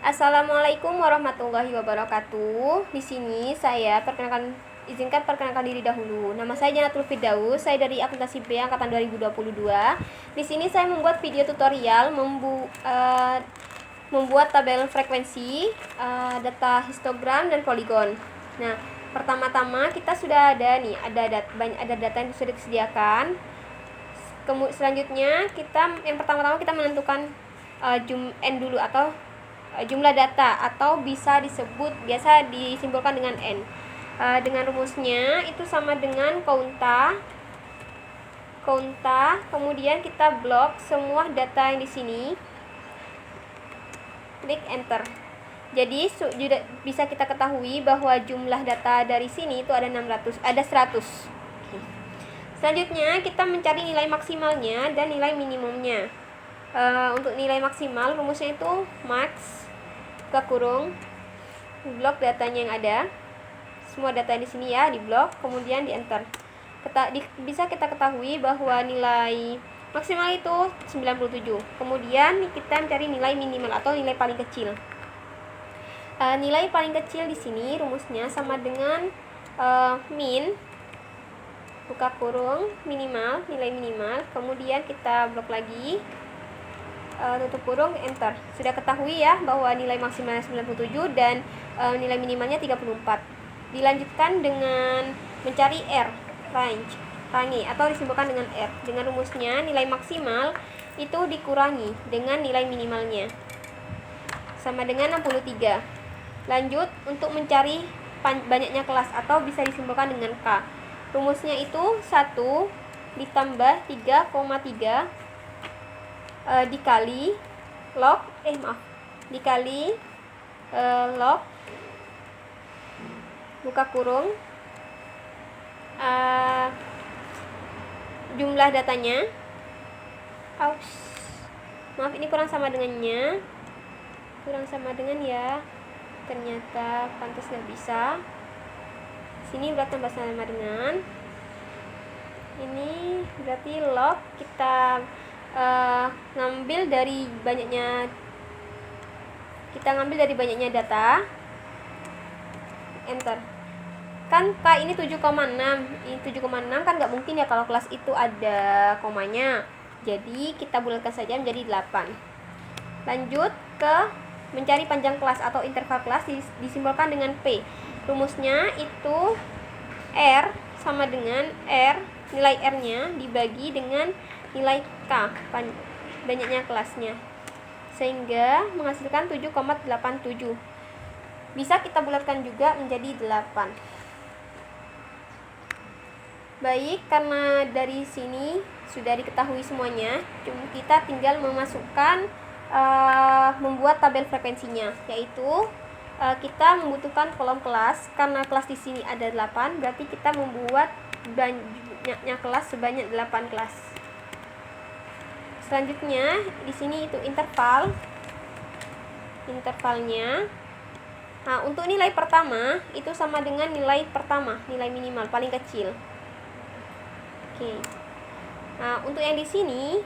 Assalamualaikum warahmatullahi wabarakatuh. Di sini saya izinkan perkenalkan diri dahulu. Nama saya Janatul Firdaus, saya dari Akuntansi B angkatan 2022. Di sini saya membuat video tutorial membuat tabel frekuensi, data histogram dan poligon. Nah, pertama-tama kita sudah ada nih, ada data yang sudah disediakan. Selanjutnya yang pertama-tama kita menentukan n dulu, atau jumlah data, atau biasa disimbolkan dengan n. Dengan rumusnya itu sama dengan count, kemudian kita blok semua data yang di sini, klik enter. Jadi bisa kita ketahui bahwa jumlah data dari sini itu ada 100. Selanjutnya kita mencari nilai maksimalnya dan nilai minimumnya. Untuk nilai maksimal rumusnya itu max buka kurung blok datanya yang ada, semua data di sini ya, di blok, kemudian di enter. Bisa kita ketahui bahwa nilai maksimal itu 97. Kemudian kita mencari nilai minimal atau nilai paling kecil. Nilai paling kecil di sini rumusnya sama dengan min buka kurung minimal, nilai minimal, kemudian kita blok lagi, tutup kurung, enter. Sudah ketahui ya bahwa nilai maksimalnya 97 dan nilai minimalnya 34. Dilanjutkan dengan mencari R, range atau disimbolkan dengan R. Dengan rumusnya nilai maksimal itu dikurangi dengan nilai minimalnya, sama dengan 63. Lanjut untuk mencari banyaknya kelas, atau bisa disimbolkan dengan K. Rumusnya itu 1 ditambah 3,3 dikali log log buka kurung jumlah datanya. Maaf, ini kurang sama dengannya, ya, ternyata pantas nggak bisa. Sini berarti tambah sama dengan ini, berarti log kita ngambil dari banyaknya data, enter. Kan K ini 7,6, kan nggak mungkin ya kalau kelas itu ada komanya, jadi kita bulatkan saja menjadi 8. Lanjut ke mencari panjang kelas atau interval kelas, disimbolkan dengan P. Rumusnya itu R sama dengan nilai R nya dibagi dengan nilai K, banyaknya kelasnya, sehingga menghasilkan 7,87. Bisa kita bulatkan juga menjadi 8. Baik, karena dari sini sudah diketahui semuanya, kita tinggal membuat tabel frekuensinya, yaitu kita membutuhkan kolom kelas. Karena kelas di sini ada 8, berarti kita membuat banyaknya kelas sebanyak 8 kelas. Selanjutnya di sini itu intervalnya. Nah, untuk nilai pertama itu sama dengan nilai minimal paling kecil. Oke. Nah, untuk yang di sini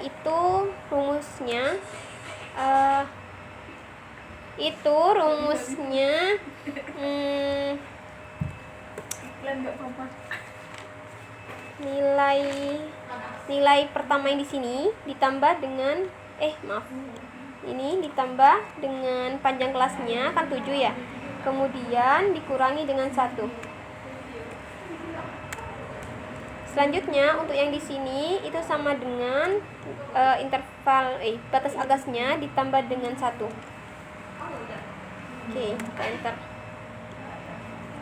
itu rumusnya nilai pertama yang di sini ditambah dengan ini ditambah dengan panjang kelasnya, kan 7 ya, kemudian dikurangi dengan 1. Selanjutnya untuk yang di sini itu sama dengan batas atasnya ditambah dengan 1. Oke, kita enter.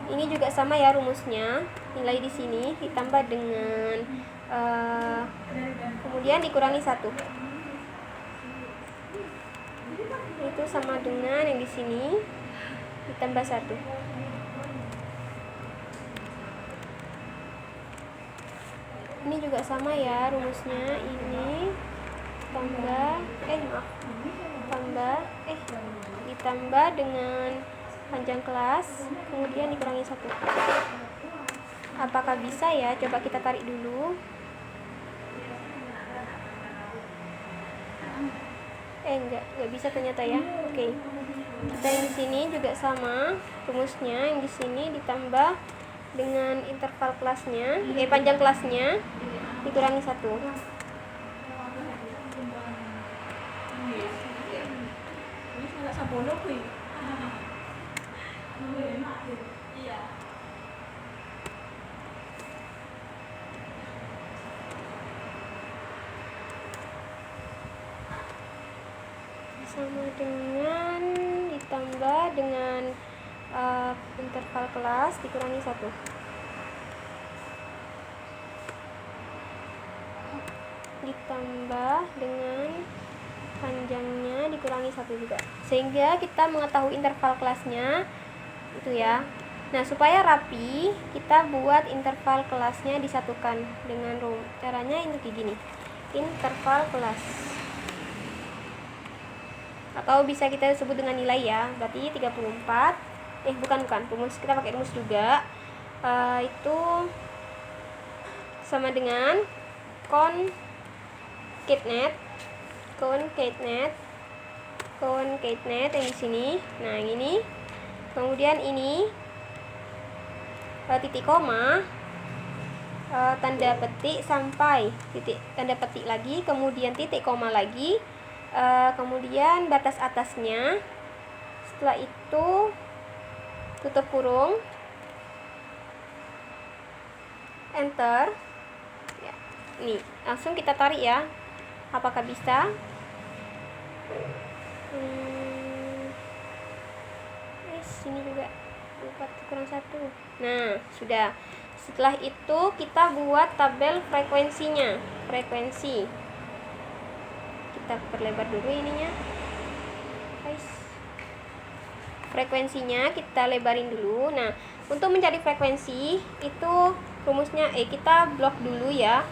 Ini juga sama ya rumusnya, nilai di sini ditambah dengan kemudian dikurangi 1. Itu sama dengan yang di sini ditambah 1. Ini juga sama ya rumusnya, ini ditambah dengan panjang kelas, kemudian dikurangi 1. Apakah bisa ya? Coba kita tarik dulu. Enggak bisa ternyata ya. Oke. Kita yang di sini juga sama rumusnya, yang di sini ditambah dengan interval kelasnya, panjang kelasnya dikurangi 1. Sama dengan ditambah dengan interval kelas dikurangi 1. Ditambah dengan panjangnya dikurangi 1 juga, sehingga kita mengetahui interval kelasnya itu ya. Nah, supaya rapi kita buat interval kelasnya disatukan dengan caranya ini kayak gini, interval kelas, atau bisa kita sebut dengan nilai ya. Berarti 34 bukan rumus, kita pakai rumus juga. Itu sama dengan concatenate yang di sini. Nah, yang ini. Kemudian ini titik koma, tanda petik sampai titik tanda petik lagi, kemudian titik koma lagi, kemudian batas atasnya. Setelah itu tutup kurung, enter ya. Nih, langsung kita tarik ya, apakah bisa? Sini juga 4 kurang 1. Nah, sudah. Setelah itu kita buat tabel frekuensinya. Frekuensi kita perlebar dulu ininya, guys. Frekuensinya kita lebarin dulu. Nah, untuk mencari frekuensi itu rumusnya kita blok dulu ya.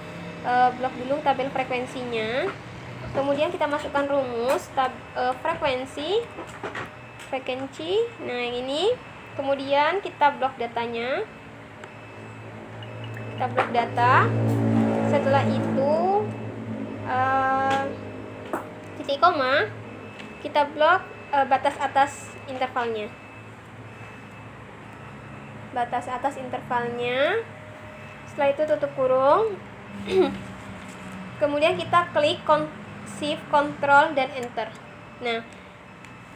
Blok dulu tabel frekuensinya. Kemudian kita masukkan rumus frekuensi. Nah, yang ini. Kemudian kita blok datanya. Kita blok data. Setelah itu titik koma, kita blok batas atas intervalnya. Batas atas intervalnya. Setelah itu tutup kurung. Kemudian kita klik Shift, Ctrl, dan Enter. Nah,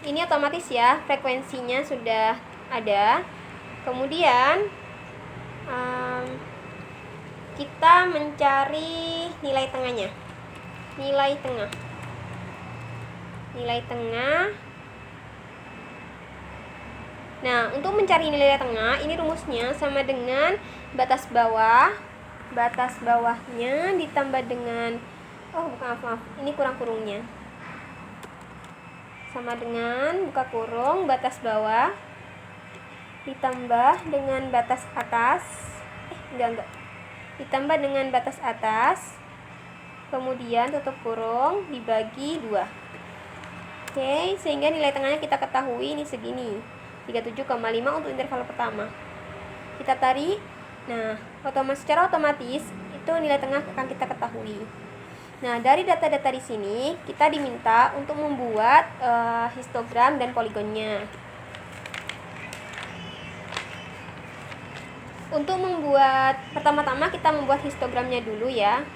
ini otomatis ya, frekuensinya sudah ada. Kemudian kita mencari nilai tengahnya. Nilai tengah. Nah, untuk mencari nilai tengah, ini rumusnya sama dengan batas bawah. Batas bawahnya ditambah dengan maaf, ini kurang kurungnya. Sama dengan buka kurung, batas bawah ditambah dengan batas atas. Ditambah dengan batas atas. Kemudian tutup kurung dibagi 2. Oke, sehingga nilai tengahnya kita ketahui ini segini. 37,5 untuk interval pertama. Kita tarik. Nah, secara otomatis itu nilai tengah akan kita ketahui. Nah, dari data-data di sini kita diminta untuk membuat histogram dan poligonnya. Untuk membuat, pertama-tama kita membuat histogramnya dulu ya.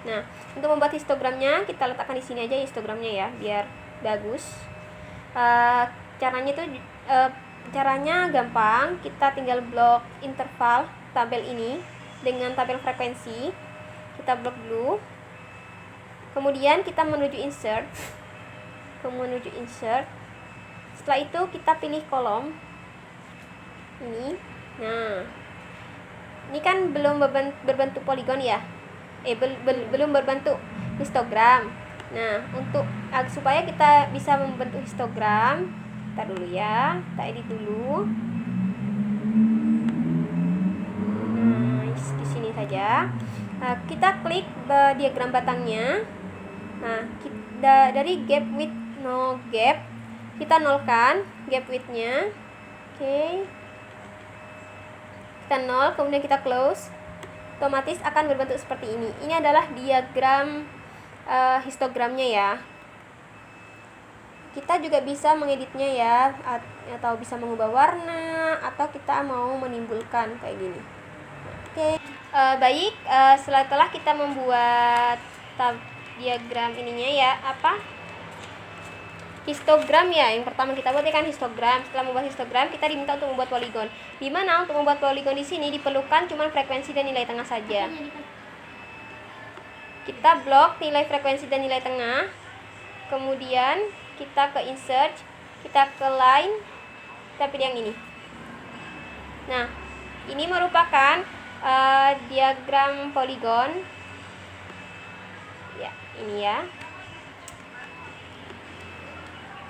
Nah, untuk membuat histogramnya kita letakkan di sini aja histogramnya ya, biar bagus. Caranya gampang. Kita tinggal blok interval tabel ini dengan tabel frekuensi. Kita blok dulu. Kemudian kita menuju insert. Setelah itu kita pilih kolom ini. Nah, ini kan belum berbentuk poligon ya. Belum berbentuk histogram. Nah, untuk supaya kita bisa membentuk histogram, kita dulu ya, kita edit dulu. Nah, di sini saja. Nah, kita klik diagram batangnya. Nah, dari gap width no gap, kita nolkan gap width-nya. Oke. Kita nol, kemudian kita close. Otomatis akan berbentuk seperti ini. Ini adalah diagram histogramnya ya. Kita juga bisa mengeditnya ya, atau bisa mengubah warna, atau kita mau menimbulkan kayak gini. Oke. Baik, setelah kita membuat diagram ininya ya, histogram ya, yang pertama kita buat kan histogram. Setelah membuat histogram, kita diminta untuk membuat poligon. Dimana untuk membuat poligon di sini diperlukan cuma frekuensi dan nilai tengah saja. Kita blok nilai frekuensi dan nilai tengah, kemudian kita ke insert, kita ke line, kita pilih yang ini. Nah, ini merupakan diagram poligon ya, ini ya.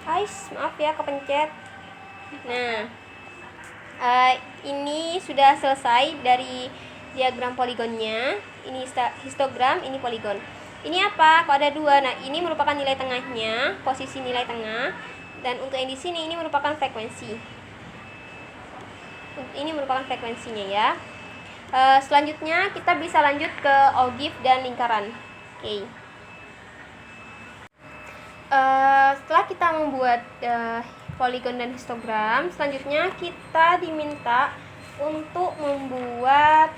Guys, maaf ya kepencet. Nah, ini sudah selesai dari diagram poligonnya. Ini histogram, ini poligon. Ini apa? Kok ada dua? Nah, ini merupakan nilai tengahnya, posisi nilai tengah. Dan untuk yang di sini ini merupakan frekuensi. Ini merupakan frekuensinya ya. Selanjutnya kita bisa lanjut ke ogive dan lingkaran. Oke. Setelah kita membuat poligon dan histogram, selanjutnya kita diminta untuk membuat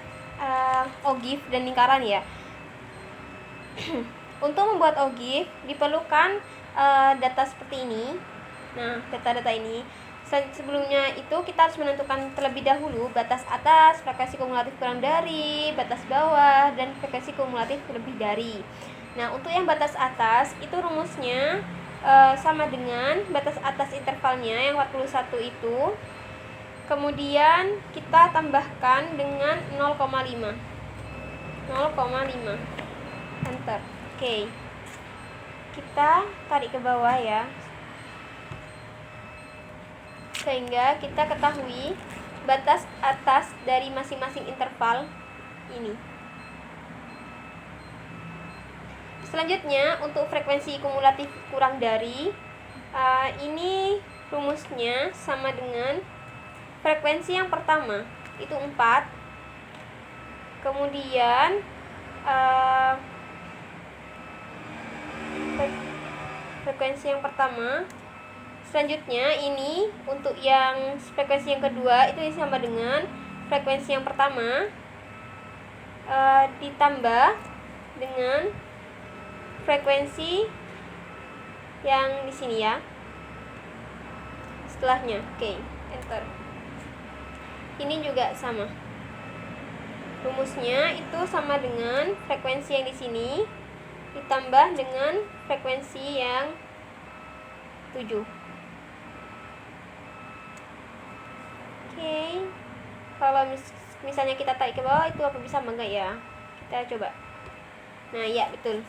ogive dan lingkaran ya. Untuk membuat ogive diperlukan data seperti ini. Nah, data-data ini sebelumnya itu kita harus menentukan terlebih dahulu batas atas, frekuensi kumulatif kurang dari, batas bawah, dan frekuensi kumulatif lebih dari. Nah, untuk yang batas atas itu rumusnya sama dengan batas atas intervalnya yang 41 itu. Kemudian kita tambahkan dengan 0,5. 0,5. Enter. Oke. Kita tarik ke bawah ya. Sehingga kita ketahui batas atas dari masing-masing interval ini. Selanjutnya untuk frekuensi kumulatif kurang dari, ini rumusnya sama dengan frekuensi yang pertama itu 4. Kemudian frekuensi yang pertama, selanjutnya ini untuk yang frekuensi yang kedua itu sama dengan frekuensi yang pertama ditambah dengan frekuensi yang di sini ya setelahnya. Oke, enter. Ini juga sama, rumusnya itu sama dengan frekuensi yang di sini ditambah dengan frekuensi yang 7. Oke. Kalau misalnya kita tarik ke bawah itu apa bisa enggak ya? Kita coba. Nah, ya betul.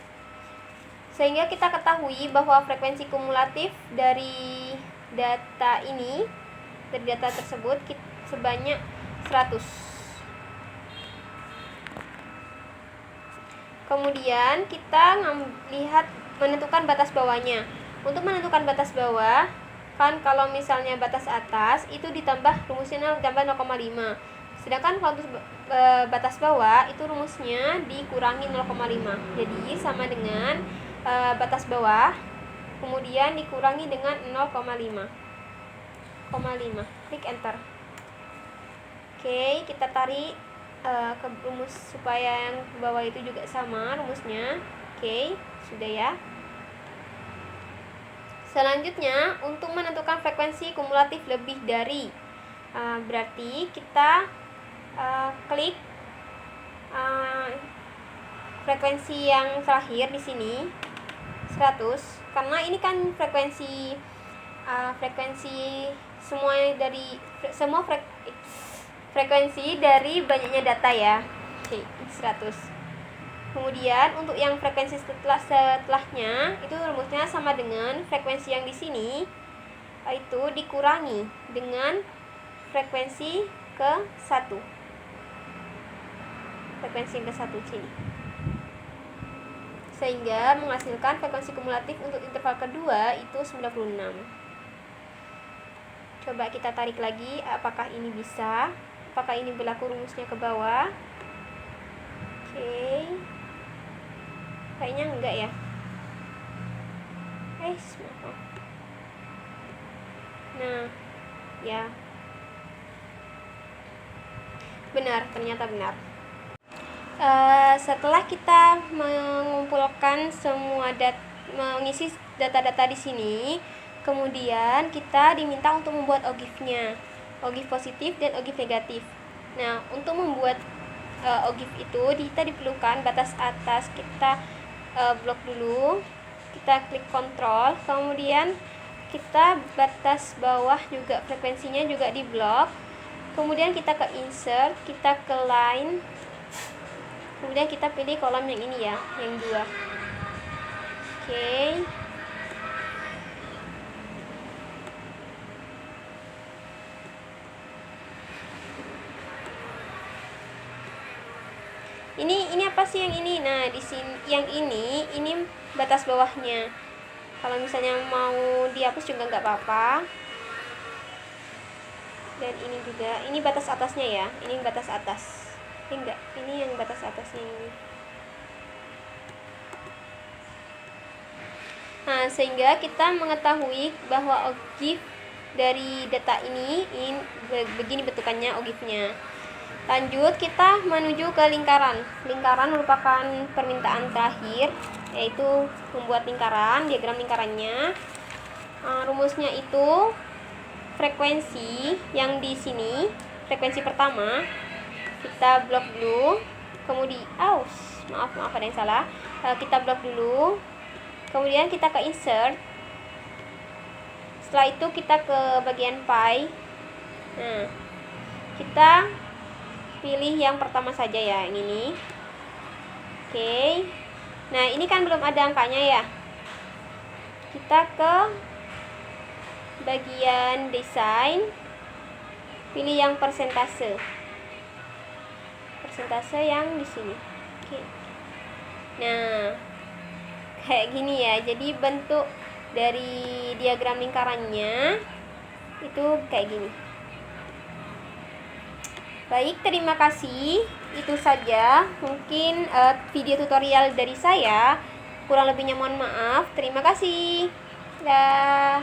Sehingga kita ketahui bahwa frekuensi kumulatif dari data ini, dari data tersebut sebanyak 100. Kemudian kita lihat menentukan batas bawahnya. Untuk menentukan batas bawah, kan kalau misalnya batas atas itu ditambah rumusnya ditambah 0,5. Sedangkan kalau untuk batas bawah itu rumusnya dikurangi 0,5. Jadi sama dengan batas bawah kemudian dikurangi dengan 0,5. Klik enter. Oke, kita tarik ke rumus supaya yang ke bawah itu juga sama rumusnya. Oke, sudah ya. Selanjutnya untuk menentukan frekuensi kumulatif lebih dari, berarti kita klik frekuensi yang terakhir di sini 100, karena ini kan frekuensi semua frekuensi dari banyaknya data ya. Oke, 100. Kemudian untuk yang frekuensi setelahnya itu rumusnya sama dengan frekuensi yang di sini itu dikurangi dengan frekuensi ke 1. Frekuensi yang ke 1 sini. Sehingga menghasilkan frekuensi kumulatif untuk interval kedua itu 96. Coba kita tarik lagi, apakah ini bisa? Apakah ini berlaku rumusnya ke bawah? Oke. Kayaknya enggak ya. guys. Maaf. Nah, ya. Benar, ternyata benar. Setelah kita mengumpulkan semua mengisi data-data di sini, kemudian kita diminta untuk membuat OGIF-nya, OGIF positif dan OGIF negatif. Nah, untuk membuat OGIF itu kita diperlukan batas atas kita blok dulu, kita klik kontrol, kemudian kita batas bawah juga frekuensinya juga di blok, kemudian kita ke insert, kita ke line, kemudian kita pilih kolom yang ini ya, yang 2. Oke. Ini apa sih yang ini? Nah, di sini yang ini batas bawahnya. Kalau misalnya mau dihapus juga nggak apa-apa. Dan ini juga, ini batas atasnya ya. Ini batas atas. Enggak, ini yang batas atasnya ini. Nah, sehingga kita mengetahui bahwa OGIF dari data ini begini bentukannya OGIF-nya. Lanjut, kita menuju ke lingkaran. Lingkaran merupakan permintaan terakhir, yaitu membuat lingkaran, diagram lingkarannya. Rumusnya itu frekuensi yang di sini, frekuensi pertama kita blok dulu, kemudian maaf ada yang salah. Kita blok dulu, kemudian kita ke insert. Setelah itu kita ke bagian pi. Nah, kita pilih yang pertama saja ya, yang ini. Oke. Nah, ini kan belum ada angkanya ya. Kita ke bagian desain, pilih yang persentase. Persentase yang di sini. Oke. Nah, kayak gini ya. Jadi bentuk dari diagram lingkarannya itu kayak gini. Baik, terima kasih. Itu saja mungkin video tutorial dari saya. Kurang lebihnya mohon maaf. Terima kasih. Dah.